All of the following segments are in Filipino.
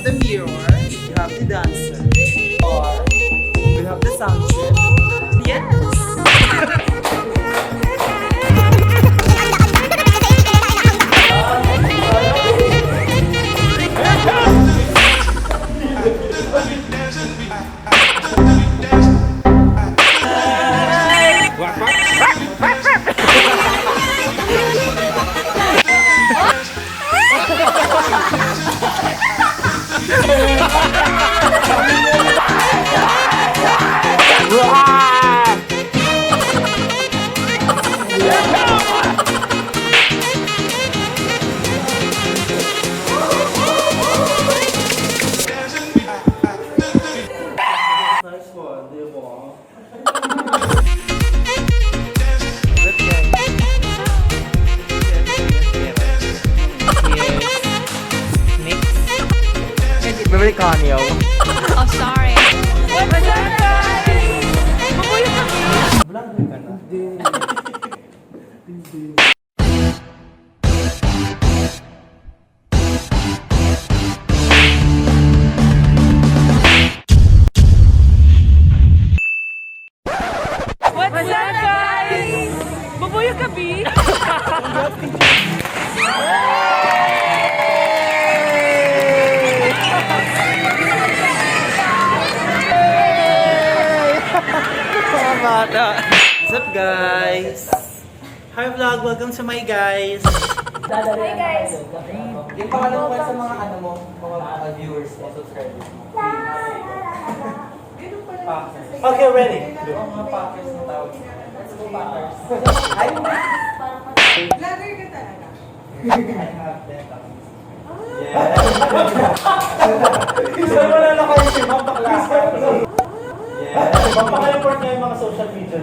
the mirror, you have the dancer, or we have the sound trip. Yes! Nice one, di ba? Very Kanyo. Oh, sorry. What's up, guys? Mabuhay kami. Vlog ka na? Hindi. What's up, guys? Mabuhay kami. What's up, guys? Hi vlog, welcome to my guys. Hi, guys. Yung pangalan mo sa mga ano mo, mga viewers o subscribers mo. Okay, ready. Oo, mga packers na tawag. Let's go packers. Hi, Vlogger ka talaga? I have that. Yeah. So, wala na kayo si Ma'am Baklasa. Yeah. Mapaka-report niya yung mga social media.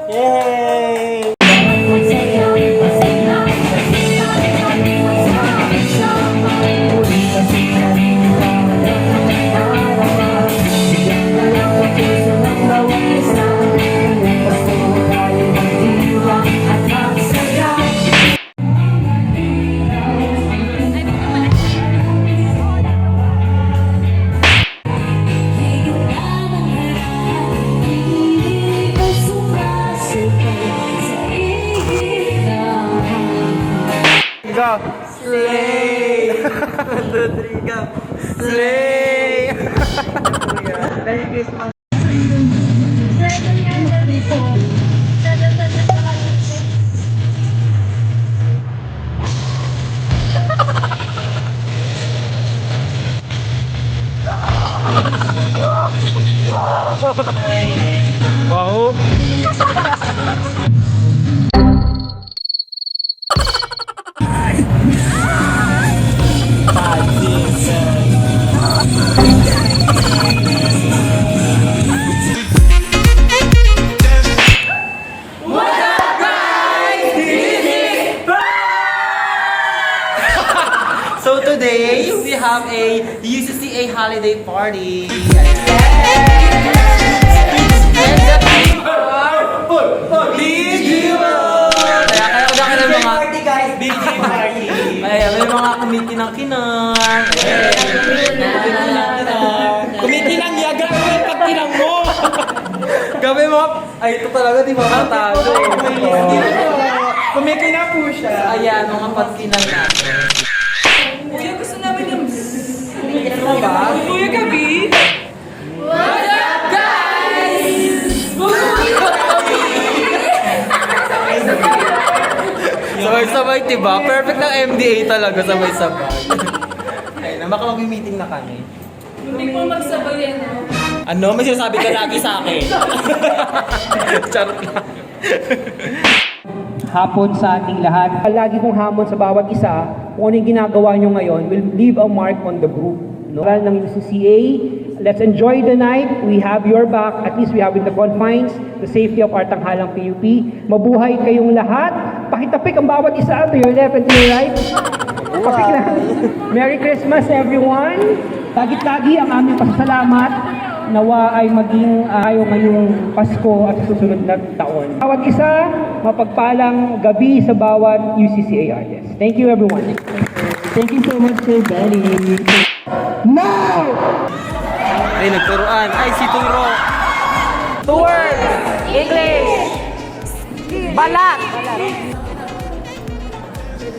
Yay! Go! Slay! 1, 2, 3, go! Slay! Merry Christmas! Wow! So today we have a UCCA holiday party. Big party guys, big party. May mga kumikinang-kinang. Kumikinang yaga pag kinang mo. Gabi mo. Ay ito talaga di ba matalo. Kumikinang po siya. Ayan mga pagkinang natin. Kuya, gusto namin yung... Ano ba? Kuya, gabi. sabay-sabay, diba? Perfect ng MDA talaga, sabay-sabay. Ayun, baka mag-meeting na kami. Hindi po magsabay yan. Ano? May sinasabi ka lagi sa akin. Charot lang. Hapon sa ating lahat. Lagi kong hamon sa bawat isa, kung ano yung ginagawa nyo ngayon will leave a mark on the group. No? Aral ng UCCA, let's enjoy the night. We have your back. At least we have in the confines, the safety of our tanghalang PUP. Mabuhay kayong lahat. Pakitapik ang bawat isa to your left and to your right. Papik lang. Merry Christmas everyone. Lagi-lagi ang aming pasasalamat. Nawa ay maging ayaw ngayong Pasko at susunod na taon. Bawat isa, mapagpalang gabi sa bawat UCCA artist. Thank you everyone. Thank you so much, Sir Benny. Now! Ay, nagturuan. Ay, si Turo. Two words. English. Balat.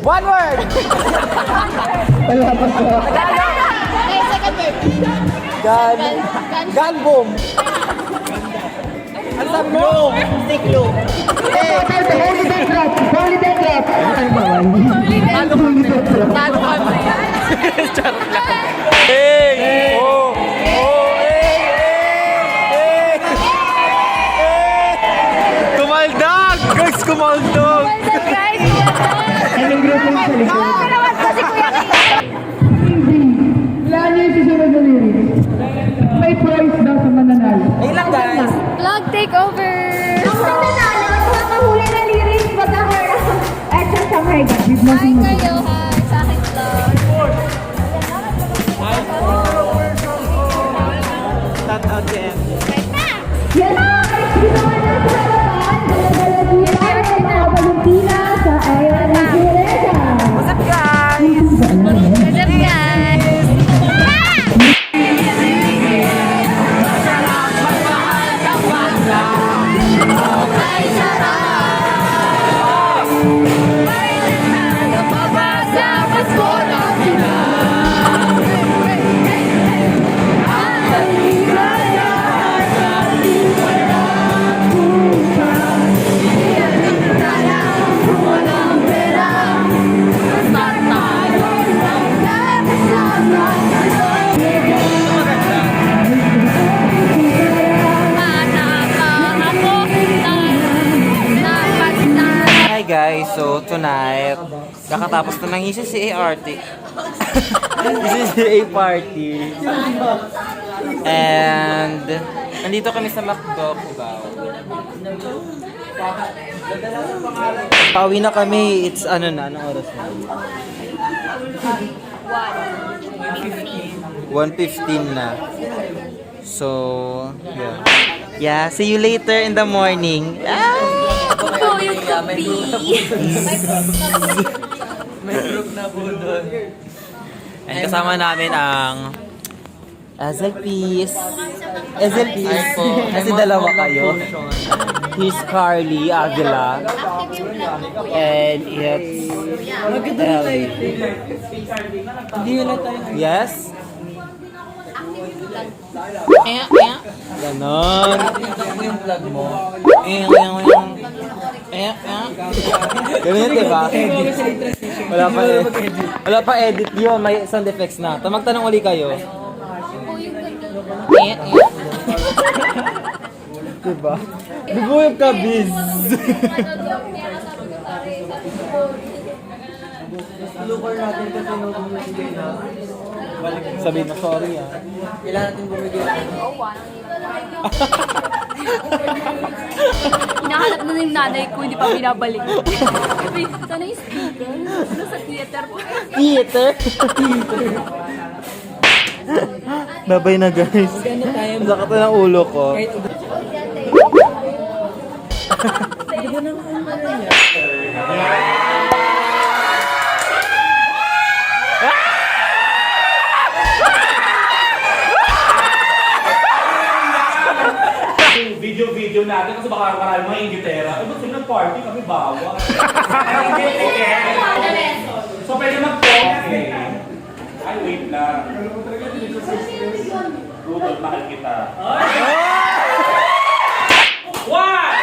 One word. Salamat po. Okay, second word. Gun boom. Ano sabi mo? Stick glue. Holiday drop! Holiday drop! Talo kami. Charot lang. Hey! Oh! Oh! Hey! Hey! Hey! Kumaldag! Guys, kumaldag! Guys, Anong grupo yung sa likod? oo naman po si Kuya Kia. Wala niyo yung susunod na lyrics. May prize daw sa mananalo. Ayun lang, guys. Vlog takeover. Ang nananalo, makahuli na lyrics, mag-ahara. Extra sa mga Hi kayo, hi. Sa akin vlog. Shout out to M. Yan na! Ginawa na sa harapan. Dala-dala tira sa mga balutira sa ayaw ng sirena. What's up, guys? What's up, guys? Hi guys, so tonight, kakatapos na ng UCCA party. UCCA party. And, nandito kami sa McDo, Cubao. Pauwi na kami, it's ano na, anong oras na? 1:15 na. So, yeah. Yeah, see you later in the morning. Ah! Ito yung kapi. May group na po doon. And kasama namin ang Azel Peace. Azel Peace. Kasi dalawa kayo. Here's Carly Aguila. And it's Ellie. Yes? Ganon. Yung vlog mo. Ganun, diba? Wala pa edit yun. May sound effects na. Magtanong uli kayo. Diba? Bubuyog ka, biz. Lugar natin kasi nung bumibigay na. Sabihin mo, sorry ah. Kailangan natin bumigay. Hinahanap na yung nanay ko, hindi pa binabalik. Sabi, sana yung speaker. Ano sa theater po? Theater? Babay na guys. Sakit na ng ulo ko. Video natin kasi baka marami mga ingitera. Eh, ba't sila party kami bawa? So, pwede mag-talk. Ay, wait lang. Google, mahal kita. One!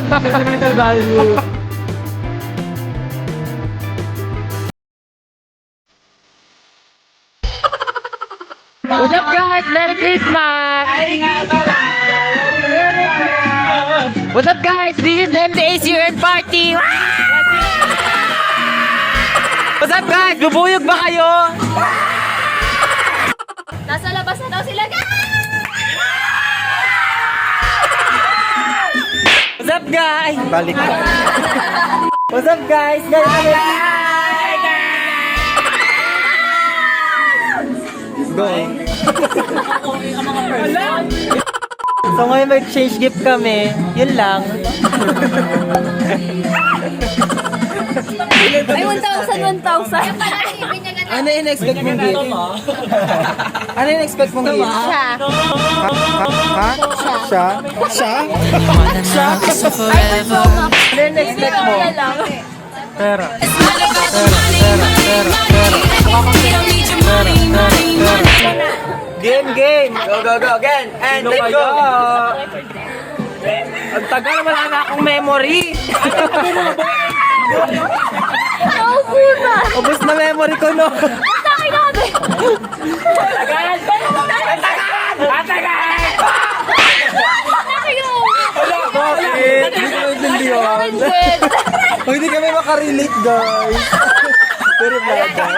Sentimental value. What's up guys? Merry Christmas! What's up guys? This is MDA's year-end party! What's up guys? Bubuyog ba kayo? Nasa labas na daw sila, guys! What's up guys? Balik ka. What's up guys? Go. So ngayon may exchange gift kami. Yun lang. Ay, 1,000, 1,000. Ano yung expect mong gift? Ano yung expect mong gift? Siya. Ha? Siya? Siya? Ay, masoma. Ano yung expect mo? Na lang. Pera. Game! Go, go, go! Again! And let's go! Ang tagal wala na akong memory. Naupo na. Ubus na memory ko, no? Takin namin. Bakit? Hindi ko maintindihan. Oh, hindi kami makarelate, guys. Pero vlogger.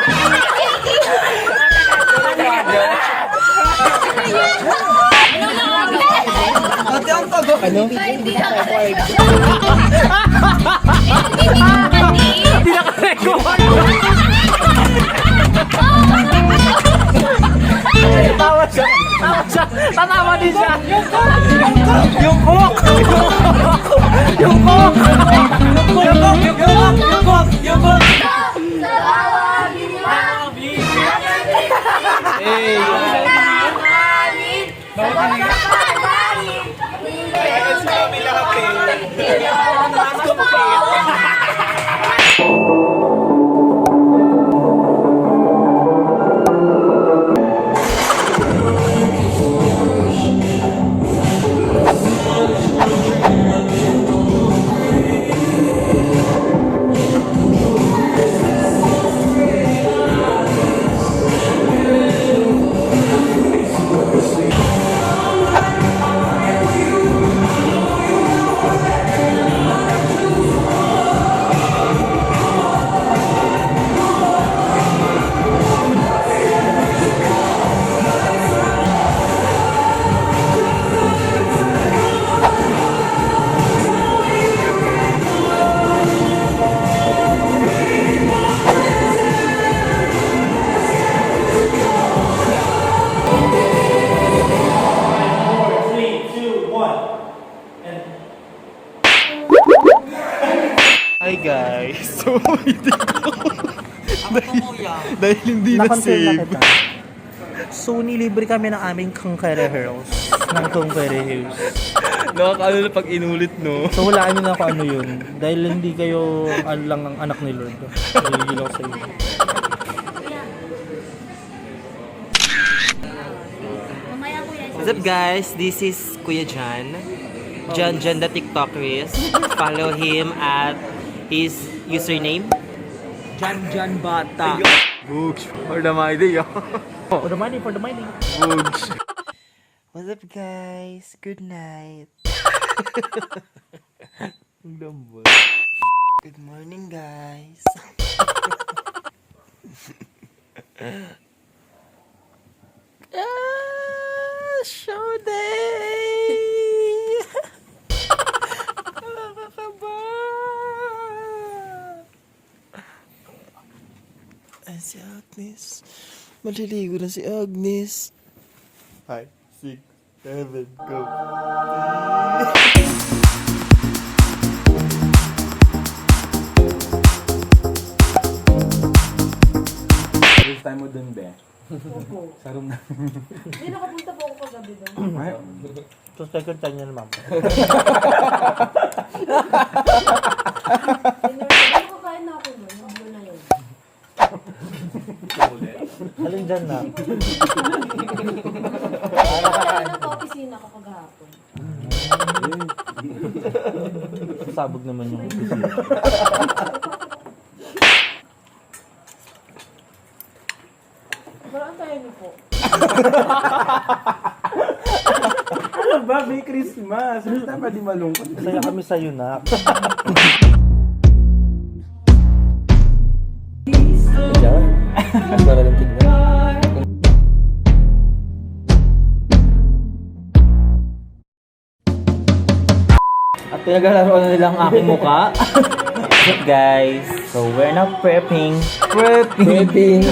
Ate, ang tago. Ano? Hindi na Hindi naka-record. Tawa siya. Tatawa din siya. Yung cook. Hi guys. So, hindi ko. Dahil hindi na-save. So, nilibre kami ng aming Kangkere Hills. Ng Kangkere Hills. Nakakaano na pag inulit, no? So, hulaan nyo na kung ano yun. Dahil hindi kayo lang ang anak ni Lord. Dahil lang sa inyo. What's up guys? This is Kuya Jan. Jan the TikTokerist. Follow him at his username. Jan Bata. Books. For the mighty, For the money, for the money. Books. What's up guys? Good night. Good morning guys. Show day! Nakakaba! Ay, si Agnes. Maliligo na si Agnes. 5, 6, 7, go. First time mo dun, be? Sa room na. Hindi, nakapunta po ako kagabi doon. So, second time niya naman. Nakakain na ako nun. Yung blue na yun. Alin dyan na? Kaya na to, opisina ko kagahapon. pasabog naman yung bisita. Ano ba? May Christmas. Basta pa di malungkot. Masaya kami sa'yo, nak. Diyan. Para lang tignan. At pinaglalaro na nila ang aking muka. What's up, guys? So, we're now prepping. Prepping.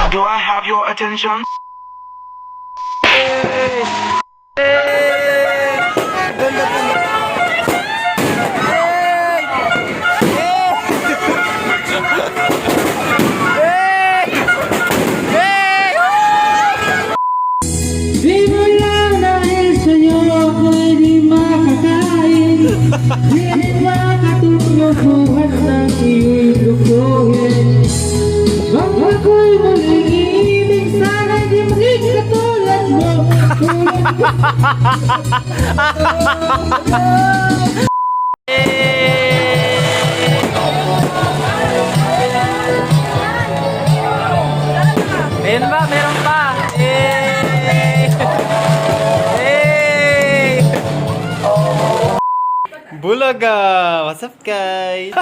Do I have your attention? Di mo lang dahil sa'yo ako'y di makakain. Di rin makatulog buhat ng iyong lukuhin. Pag ako'y muling iibig, sana di maging katulad mo. Meron ba? Meron pa! Hey! Bulaga! What's up, guys?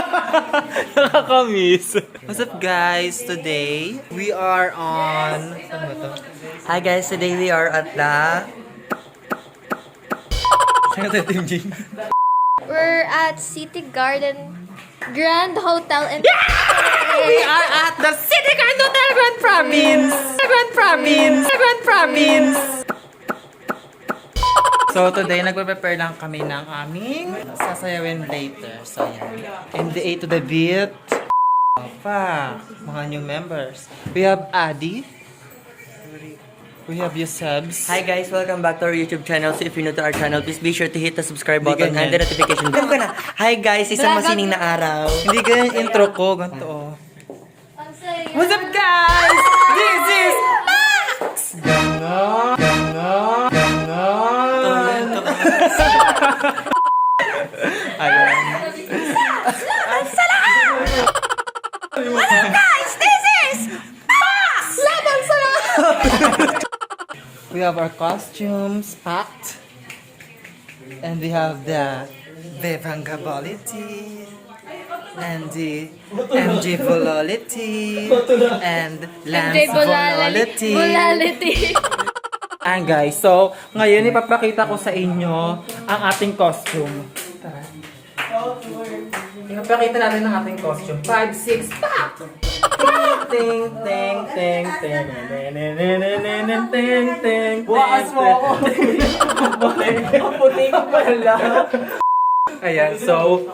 Nakakamiss. What's up, guys? Today, we are on... Saan ba to? Hi, guys. Today, we are at the... Saan ka Team Jing? We're at City Garden Grand Hotel in... We are at the City Grand Hotel Grand Province! Grand Province! Grand Province! So today, nagpe-prepare lang kami ng aming sasayawin later. So yan. MDA to the beat. Pa, mga new members. We have Adi. We have Yusebs. Hi guys, welcome back to our YouTube channel. So if you're new to our channel, please be sure to hit the subscribe button ganyan. and the notification bell. Ka na. Hi guys, isang masining na araw. Hindi ganyan intro ko, ganito oh. What's up, guys? This is Max! Ganon, ganon, ganon. Ayun. Guys, this is Max! Laban sa We have our costumes packed. And we have the Vivangability. And the MJ Volality. And Lance Volality. And guys, so ngayon ipapakita ko sa inyo ang ating costume. Tara. Ipapakita natin ang ating costume. 5, 6, pop! Ting, ting, ting, ting, ting, ting, ting. Bukas mo ako. Puti ko pala. Ayan, so...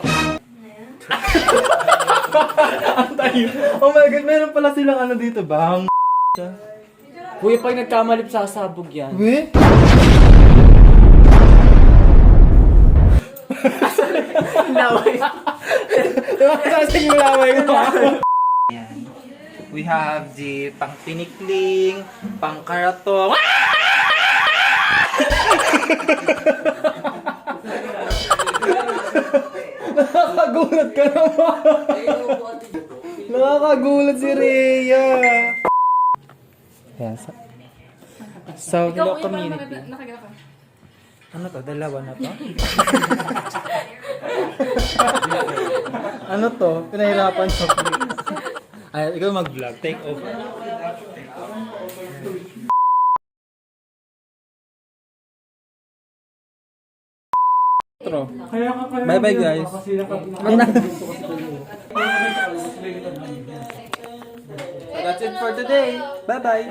Ang tayo. Oh my God, meron pala silang ano dito, bang? Kuya, pag nagkamalip sa sabog yan. We? Laway. Diba kasasing yung laway mo? We have the pang pinikling, pang karatong. Nakakagulat ka naman. Nakakagulat si Rhea. Yes. So, hello community. Nakagala ka. Ano to? Dalawa na to? Ano to? Pinahirapan ko. Ay, ikaw mag-vlog. Take over. Bye-bye guys. That's it for today. Bye-bye.